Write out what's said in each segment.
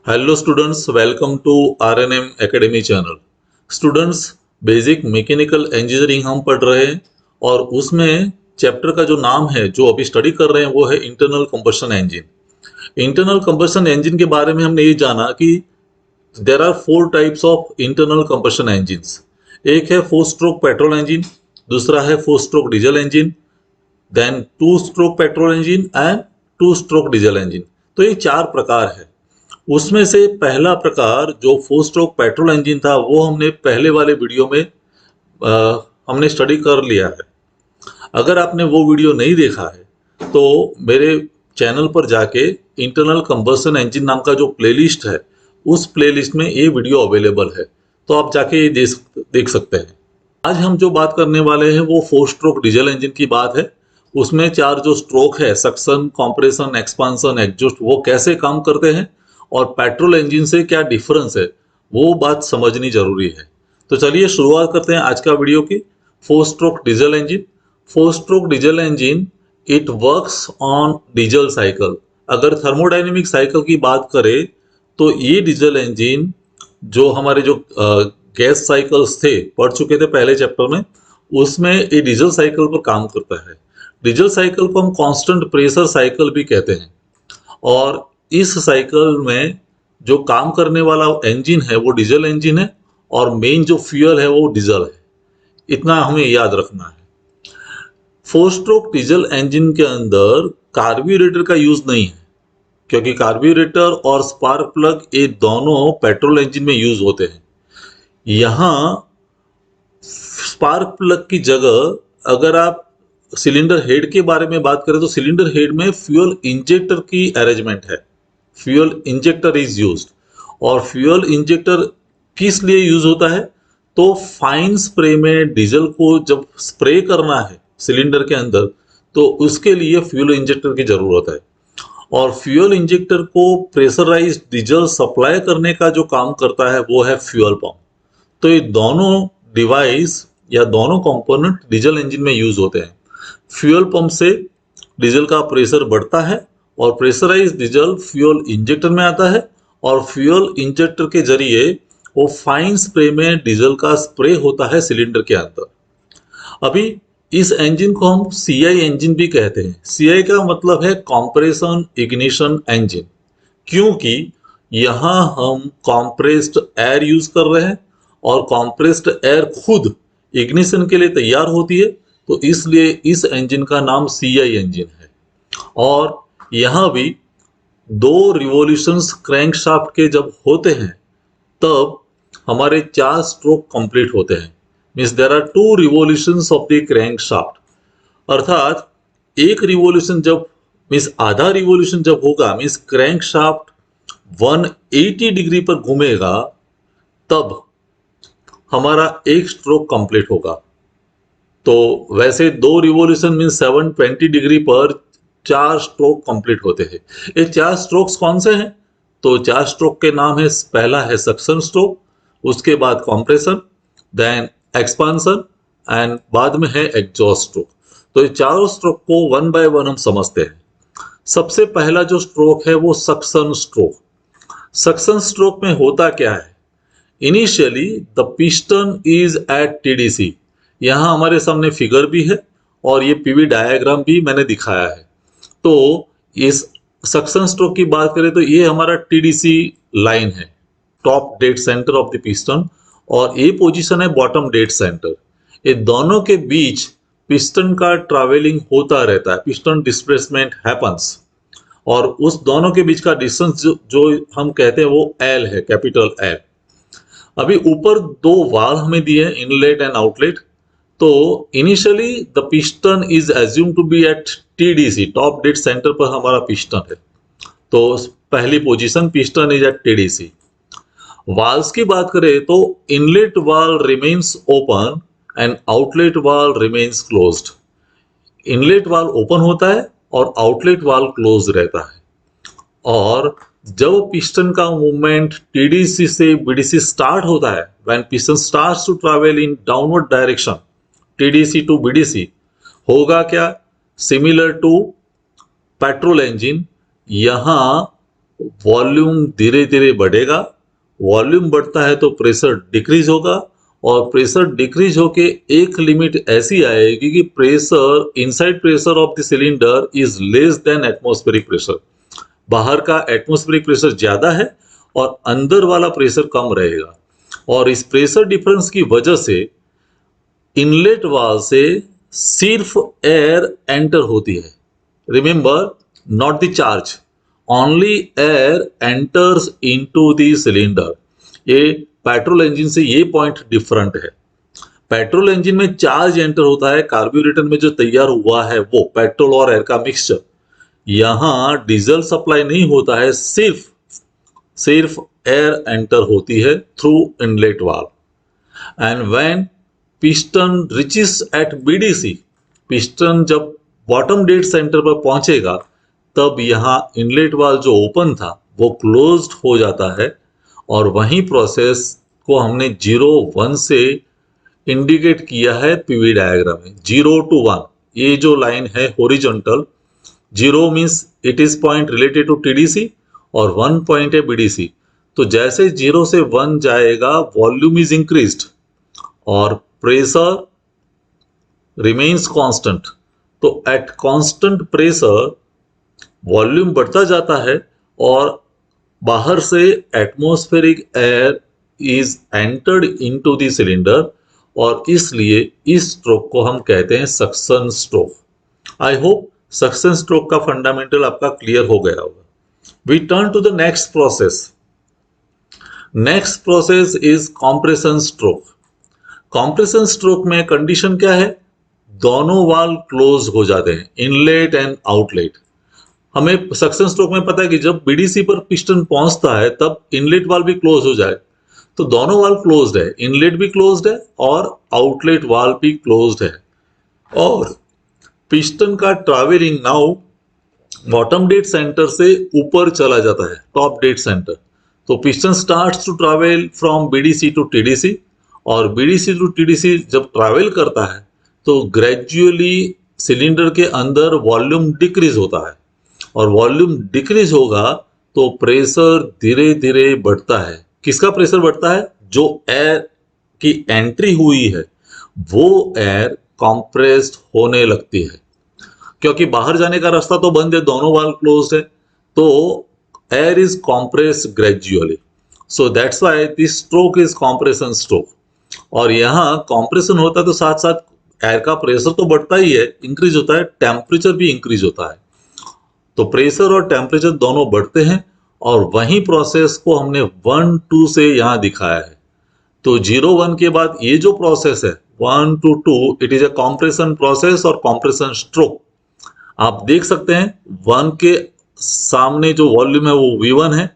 Hello students, welcome to RNM academy channel. Students, basic mechanical engineering हम पढ़ रहे हैं और उसमें चैप्टर का जो नाम है जो अभी स्टडी कर रहे हैं वो है internal combustion engine. Internal combustion engine के बारे में हमने ये जाना कि there are four types of internal combustion engines. एक है फोर स्ट्रोक पेट्रोल इंजन, दूसरा है four stroke diesel engine, then two stroke petrol engine and two stroke diesel engine. तो ये चार प्रकार है। उसमें से पहला प्रकार जो फोर स्ट्रोक पेट्रोल इंजन था वो हमने पहले वाले वीडियो में हमने स्टडी कर लिया है। अगर आपने वो वीडियो नहीं देखा है तो मेरे चैनल पर जाके इंटरनल कंबशन इंजन नाम का जो प्लेलिस्ट है उस प्लेलिस्ट में ये वीडियो अवेलेबल है, तो आप जाके ये देख सकते हैं। आज हम जो बात करने वाले हैं वो फोर स्ट्रोक डीजल इंजन की बात है। उसमें चार जो स्ट्रोक है, सक्शन, कंप्रेशन, एक्सपांशन, एग्जॉस्ट, वो कैसे काम करते हैं और पेट्रोल इंजन से क्या डिफरेंस है वो बात समझनी जरूरी है। तो चलिए शुरुआत करते हैं आज का वीडियो की। Four stroke diesel engine. Four stroke diesel engine it works on diesel cycle. अगर थर्मोडायनेमिक साइकिल की बात करें तो ये डीजल इंजन जो हमारे जो गैस साइकिल्स थे, पढ़ चुके थे पहले चैप्टर में, उसमें ये डीजल साइकिल पर काम करता है। डीजल साइकिल को हम कांस्टेंट प्रेशर साइकिल भी कहते हैं और इस साइकिल में जो काम करने वाला इंजन है वो डीजल इंजन है और मेन जो फ्यूल है वो डीजल है। इतना हमें याद रखना है। फोर स्ट्रोक डीजल इंजन के अंदर कार्ब्यूरेटर का यूज नहीं है, क्योंकि कार्ब्यूरेटर और स्पार्क प्लग ये दोनों पेट्रोल इंजन में यूज होते हैं। यहाँ स्पार्क प्लग की जगह अगर आप सिलेंडर हेड के बारे में बात करें तो सिलेंडर हेड में फ्यूल इंजेक्टर की अरेंजमेंट है। Fuel injector is used. और फ्यूल इंजेक्टर किस लिए यूज होता है? तो फाइन स्प्रे में डीजल को जब स्प्रे करना है सिलेंडर के अंदर तो उसके लिए फ्यूल इंजेक्टर की जरूरत है। और फ्यूल इंजेक्टर को प्रेशराइज्ड डीजल सप्लाई करने का जो काम करता है वो है फ्यूल पंप। तो ये दोनों डिवाइस या दोनों कंपोनेंट डीजल इंजन में यूज होते हैं। फ्यूल पंप से डीजल का प्रेशर बढ़ता है और प्रेशराइज्ड डीजल फ्यूल इंजेक्टर में आता है और फ्यूल इंजेक्टर के जरिए वो फाइन स्प्रे में डीजल का स्प्रे होता है सिलेंडर के अंदर। अभी इस इंजन को हम सीआई इंजन भी कहते हैं। सीआई का मतलब है कॉम्प्रेशन इग्निशन इंजन, क्योंकि यहाँ हम कॉम्प्रेस्ड एयर यूज कर रहे हैं और कॉम्प्रेस्ड एयर खुद इग्निशन के लिए तैयार होती है, तो इसलिए इस इंजन का नाम सीआई इंजन है। और यहाँ भी दो रिवॉल्यूशंस क्रैंकशाफ्ट के जब होते हैं तब हमारे चार स्ट्रोक कंप्लीट होते हैं। Means there are two revolutions of the crankshaft. अर्थात एक रिवॉल्यूशन जब मीन्स आधा रिवॉल्यूशन जब होगा, मीन्स क्रैंकशाफ्ट 180 डिग्री पर घूमेगा, तब हमारा एक स्ट्रोक कंप्लीट होगा। तो वैसे दो रिवॉल्यूशन मीन्स 720 डिग्री पर चार स्ट्रोक कंप्लीट होते हैं। ये चार स्ट्रोक्स कौन से हैं? तो चार स्ट्रोक के नाम है, पहला है सक्शन स्ट्रोक, उसके बाद कंप्रेशन, देन एक्सपांशन एंड बाद में है एग्जॉस्ट स्ट्रोक। तो ये चारों स्ट्रोक को वन बाय वन हम समझते हैं। सबसे पहला जो स्ट्रोक है वो सक्शन स्ट्रोक। सक्शन स्ट्रोक में होता क्या है? Initially the piston is at TDC. यहाँ हमारे सामने फिगर भी है और ये पीवी डायग्राम भी मैंने दिखाया है। तो इस सक्शन स्ट्रोक की बात करें तो ये हमारा टीडीसी लाइन है, top dead centre of the piston, और ये पोजीशन है बॉटम डेड सेंटर। ये दोनों के बीच पिस्टन का ट्रैवलिंग होता रहता है, पिस्टन डिस्प्लेसमेंट हैपन्स, और उस दोनों के बीच का डिस्टेंस जो हम कहते हैं वो एल है, कैपिटल एल। अभी ऊपर दो वाल्व हमें दिए हैं, इनलेट एंड आउटलेट। तो initially the piston is assume to be at TDC, top dead centre पर हमारा पिस्टन है। तो पहली position piston is at TDC. Valves की बात करें तो inlet valve remains open and outlet valve remains closed. Inlet valve open होता है और आउटलेट वाल्व क्लोज रहता है। और जब पिस्टन का मूवमेंट टीडीसी से बीडीसी स्टार्ट होता है, when piston starts to travel in downward direction TDC to BDC, होगा क्या? सिमिलर टू पेट्रोल इंजन, यहाँ वॉल्यूम धीरे धीरे बढ़ेगा, वॉल्यूम बढ़ता है तो प्रेशर डिक्रीज होगा, और प्रेशर डिक्रीज होके एक लिमिट ऐसी आएगी कि pressure, inside pressure of the cylinder is less than atmospheric pressure. बाहर का एटमॉस्फेरिक प्रेशर ज्यादा है और अंदर वाला प्रेशर कम रहेगा, और इस प्रेशर डिफरेंस की वजह से इनलेट वाल्व से सिर्फ एयर एंटर होती है। Remember, not the charge, only air enters into the cylinder. ये पेट्रोल इंजन से ये पॉइंट डिफरेंट है। पेट्रोल इंजन में चार्ज एंटर होता है, कार्ब्यूरेटर में जो तैयार हुआ है वो पेट्रोल और एयर का मिक्सचर। यहां डीजल सप्लाई नहीं होता है, सिर्फ सिर्फ एयर एंटर होती है through inlet valve. And when piston reaches at BDC, piston जब बॉटम डेड सेंटर पर पहुंचेगा तब यहां इनलेट वाल्व जो ओपन था वो क्लोज्ड हो जाता है, और वही प्रोसेस को हमने 0 1 से इंडिकेट किया है पीवी डायग्राम में। 0 to 1, ये जो लाइन है horizontal, 0 means it is point related to TDC और 1 पॉइंट है बीडीसी। तो जैसे 0 से 1 जाएगा वॉल्यूम इज इंक्रीज्ड और प्रेशर रिमेन्स कांस्टेंट। तो एट कांस्टेंट प्रेशर वॉल्यूम बढ़ता जाता है और बाहर से atmospheric air is entered into the cylinder, और इसलिए इस स्ट्रोक को हम कहते हैं suction stroke. I hope suction stroke का फंडामेंटल आपका क्लियर हो गया होगा। We turn to the next process. Next process is compression stroke. Compression stroke में कंडीशन क्या है? दोनों वाल्व क्लोज हो जाते हैं, इनलेट एंड आउटलेट। हमें सक्शन स्ट्रोक में पता है कि जब बीडीसी पर पिस्टन पहुंचता है तब इनलेट वाल्व भी क्लोज हो जाए, तो दोनों वाल्व क्लोज्ड है, इनलेट भी क्लोज्ड है और आउटलेट वाल्व भी क्लोज्ड है। और पिस्टन का travelling now bottom dead centre से ऊपर चला जाता है, टॉप डेड सेंटर। तो piston starts to travel from BDC to TDC, और बीडीसी टू टीडीसी जब ट्रैवल करता है तो ग्रेजुअली सिलेंडर के अंदर वॉल्यूम डिक्रीज होता है, और वॉल्यूम डिक्रीज होगा तो प्रेशर धीरे धीरे बढ़ता है। किसका प्रेशर बढ़ता है? जो एयर की एंट्री हुई है वो एयर कंप्रेस्ड होने लगती है, क्योंकि बाहर जाने का रास्ता तो बंद है, दोनों वाल्व क्लोज्ड है, तो air is compressed gradually. So that's why this stroke is compression stroke. और यहाँ कंप्रेशन होता है तो साथ साथ एयर का प्रेशर तो बढ़ता ही है, इंक्रीज होता है, टेम्परेचर भी इंक्रीज होता है। तो प्रेशर और टेम्परेचर दोनों बढ़ते हैं, और वही प्रोसेस को हमने 1 2 से यहाँ दिखाया है। तो 0 1 के बाद ये जो प्रोसेस है 1 to 2, it is a compression process और कॉम्प्रेशन स्ट्रोक। आप देख सकते हैं 1 के सामने जो वॉल्यूम है वो V1 है,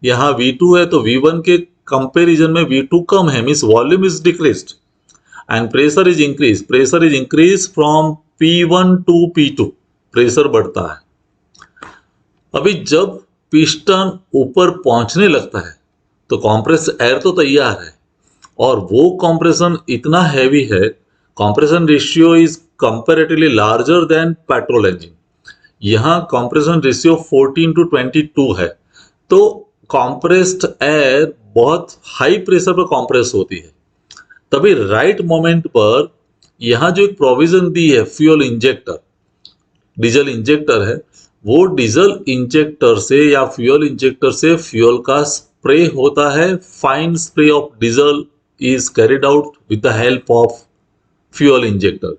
यहाँ V2 है, तो V1 के कंपैरिजन में V2 कम है, means volume is decreased and pressure is increase. Pressure is increase from P1 to P2, pressure बढ़ता है। अभी जब पिस्टन ऊपर पहुंचने लगता है तो कॉम्प्रेस एयर तो तैयार है, और वो कॉम्प्रेशन इतना हैवी है, compression ratio is comparatively larger than petrol engine. यहाँ कॉम्प्रेशन रेशियो 14 to 22 है, तो कॉम्प्रेस्ड एयर बहुत हाई प्रेशर पर कॉम्प्रेस होती है। तभी राइट मोमेंट पर यहाँ जो एक प्रोविजन दी है फ्यूल इंजेक्टर, डीजल इंजेक्टर है, वो डीजल इंजेक्टर से या फ्यूल इंजेक्टर से फ्यूल का स्प्रे होता है। Fine spray of diesel is carried out with the help of fuel injector.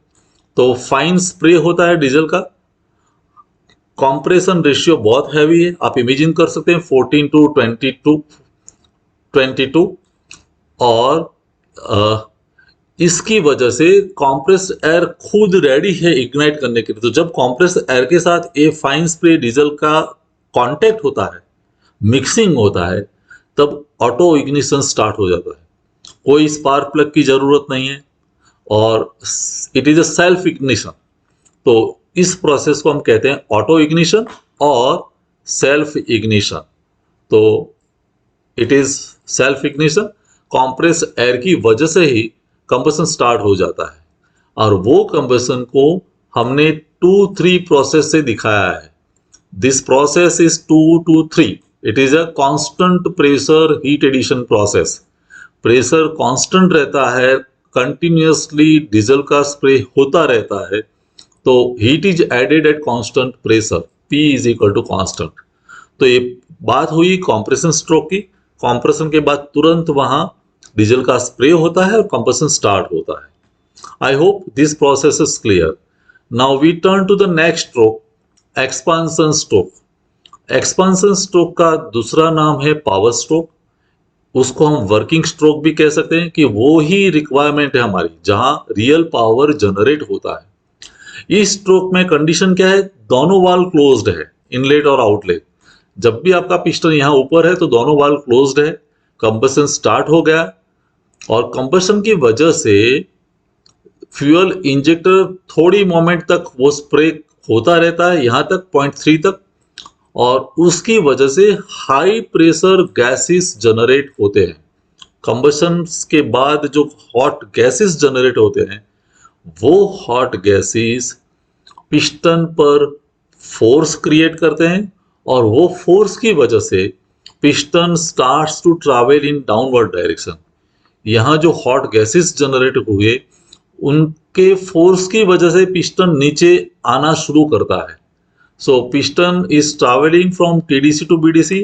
तो फाइन स्प्रे होता है डीजल का। कंप्रेशन रेशियो बहुत हैवी है, आप इमेजिन कर सकते हैं 14 to 22, और इसकी वजह से कॉम्प्रेस्ड एयर खुद रेडी है इग्नाइट करने के लिए। तो जब कॉम्प्रेस्ड एयर के साथ ये फाइन स्प्रे डीजल का कांटेक्ट होता है, मिक्सिंग होता है, तब ऑटो इग्निशन स्टार्ट हो जाता है। कोई स्पार्क प्लग की जरूरत नहीं है, और it is a self ignition. तो इस प्रोसेस को हम कहते हैं ऑटो इग्निशन और सेल्फ इग्निशन। तो it is self ignition, compress air की वजह से ही कंबसन स्टार्ट हो जाता है, और वो कंबसन को हमने 2 3 प्रोसेस से दिखाया है। This process is 2 to 3। It is a constant pressure heat addition process. Pressure constant रहता है, कंटिन्यूअसली डीजल का स्प्रे होता रहता है, तो heat is added at constant pressure, P is equal to constant. तो ये बात हुई कॉम्प्रेशन स्ट्रोक की। कॉम्प्रेशन के बाद तुरंत वहां डीजल का स्प्रे होता है और कंप्रेशन स्टार्ट होता है। I hope this process is clear. Now we turn to the next stroke, expansion stroke. Expansion stroke का दूसरा नाम है पावर स्ट्रोक। उसको हम वर्किंग स्ट्रोक भी कह सकते हैं कि वो ही रिक्वायरमेंट है हमारी जहां रियल पावर जनरेट होता है। इस स्ट्रोक में कंडीशन क्या है, दोनों वाल्व क्लोज्ड है, इनलेट और आउटलेट। जब भी आपका पिस्टन यहां ऊपर है तो दोनों वाल्व क्लोज्ड है, कंबशन स्टार्ट हो गया और कंबशन की वजह से फ्यूल इंजेक्टर थोड़ी मोमेंट तक वो स्प्रे होता रहता है, यहां तक 0.3 तक, और उसकी वजह से हाई प्रेशर गैसेस जनरेट होते हैं। कंबशन के बाद जो हॉट गैसेस जनरेट होते हैं वो हॉट गैसेस पिस्टन पर फोर्स क्रिएट करते हैं और वो फोर्स की वजह से piston starts to travel in downward direction. यहाँ जो हॉट गैसेस जनरेट हुए उनके फोर्स की वजह से पिस्टन नीचे आना शुरू करता है। So piston is travelling from TDC to BDC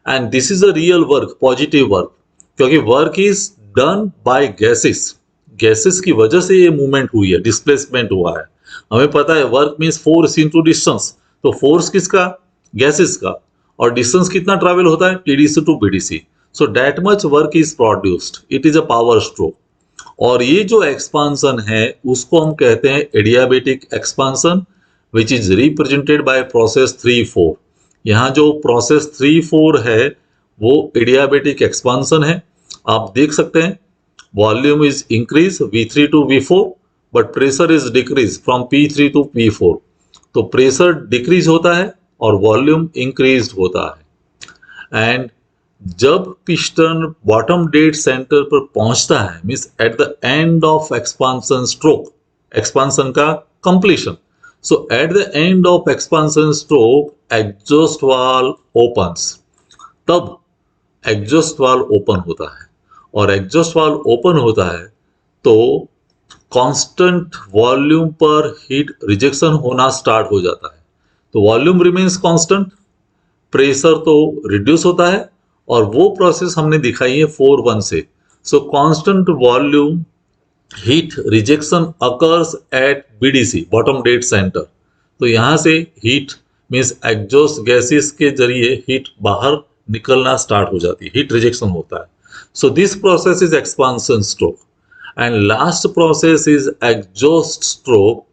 and this is a real work, positive work, क्योंकि work is done by gases. Gases की वजह से ये मूवमेंट हुई है, डिस्प्लेसमेंट हुआ है। हमें पता है work means force into distance, तो फोर्स किसका, गैसेस का, और डिस्टेंस कितना ट्रैवल होता है, TDC to BDC. So that much work is produced, it is a power stroke. और ये जो एक्सपांसन है उसको हम कहते हैं adiabatic expansion, which is represented by process 3-4। यहाँ जो प्रोसेस 3-4 है वो एडियाबेटिक एक्सपांसन है। आप देख सकते हैं volume is increase V3 to V4 but pressure is decrease from P3 to P4। तो प्रेशर डिक्रीज होता है और वॉल्यूम इंक्रीज होता है। एंड जब पिस्टन बॉटम डेड सेंटर पर पहुंचता है, means at the end of expansion stroke, expansion का completion, so at the end of expansion stroke exhaust valve opens. तब एग्जॉस्ट वाल्व ओपन होता है और एग्जॉस्ट वाल्व ओपन होता है तो कांस्टेंट वॉल्यूम पर हीट रिजेक्शन होना स्टार्ट हो जाता है। तो वॉल्यूम रिमेन्स कांस्टेंट, प्रेशर तो रिड्यूस होता है, और वो प्रोसेस हमने दिखाई है 4-1 से। सो constant volume heat rejection occurs at BDC, bottom dead centre. तो यहां से हीट मींस एग्जॉस्ट गैसेस के जरिए हीट बाहर निकलना स्टार्ट हो जाती है, हीट रिजेक्शन होता है। So this process is expansion stroke and last process is exhaust stroke.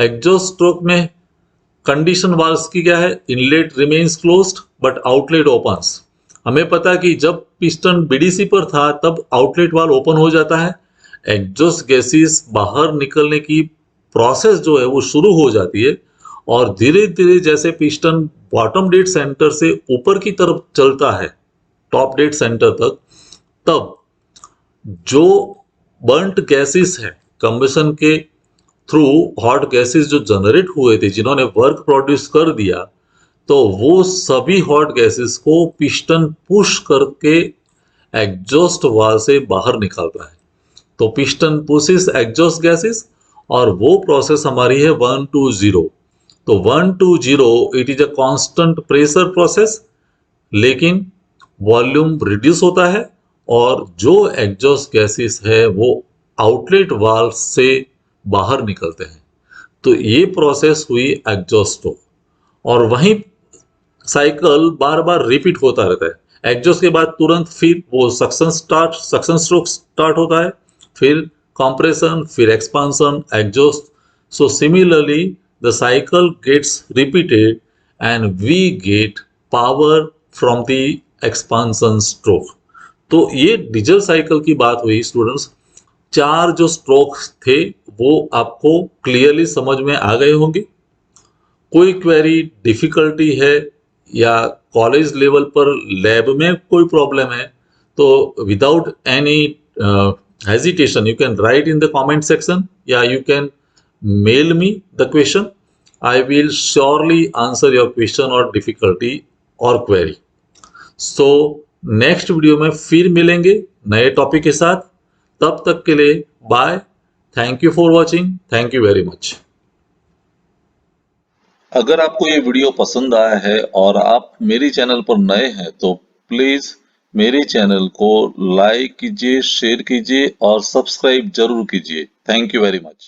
Exhaust stroke में कंडीशन वाल्व्स की क्या है, inlet remains closed but outlet opens. हमें पता है कि जब पिस्टन बीडीसी पर था तब आउटलेट वाल्व ओपन हो जाता है, एग्जॉस्ट गैसेस बाहर निकलने की प्रोसेस जो है वो शुरू हो जाती है, और धीरे धीरे जैसे पिस्टन बॉटम डेड सेंटर से ऊपर की तरफ चलता है टॉप डेड सेंटर तक, तब जो बर्न्ट गैसेस है कंबशन के थ्रू, हॉट गैसेस जो जनरेट हुए थे, जिन्होंने वर्क प्रोड्यूस कर दिया, तो वो सभी हॉट गैसेस को पिस्टन पुश करके एग्जॉस्ट वाल्व से बाहर निकालता है। तो पिस्टन पुशेस एग्जॉस्ट गैसेस और वो प्रोसेस हमारी है 1 to 0। तो 1 to 0 it is a constant pressure process, लेकिन वॉल्यूम रिड्यूस होता है और जो एग्जॉस्ट गैसेस है वो आउटलेट वाल्व से बाहर निकलते हैं। तो ये प्रोसेस हुई एग्जॉस्ट स्ट्रोक, और वहीं साइकिल बार बार रिपीट होता रहता है। एग्जॉस्ट के बाद तुरंत फिर वो सक्शन स्ट्रोक स्टार्ट होता है, फिर कंप्रेशन, फिर expansion, exhaust. So similarly the cycle gets repeated and we get power from the expansion stroke. तो ये डीजल साइकिल की बात हुई स्टूडेंट्स। 4 जो स्ट्रोक थे वो आपको क्लियरली समझ में आ गए होंगे। कोई क्वेरी, डिफिकल्टी है या कॉलेज लेवल पर लैब में कोई प्रॉब्लम है तो without any hesitation you can write in the comment section या you can mail me the question. I will surely answer your question और डिफिकल्टी और क्वेरी। सो नेक्स्ट वीडियो में फिर मिलेंगे नए टॉपिक के साथ। तब तक के लिए bye. Thank you for watching. Thank you very much. अगर आपको ये वीडियो पसंद आया है और आप मेरे चैनल पर नए हैं तो प्लीज मेरे चैनल को लाइक कीजिए, शेयर कीजिए और सब्सक्राइब जरूर कीजिए। Thank you very much.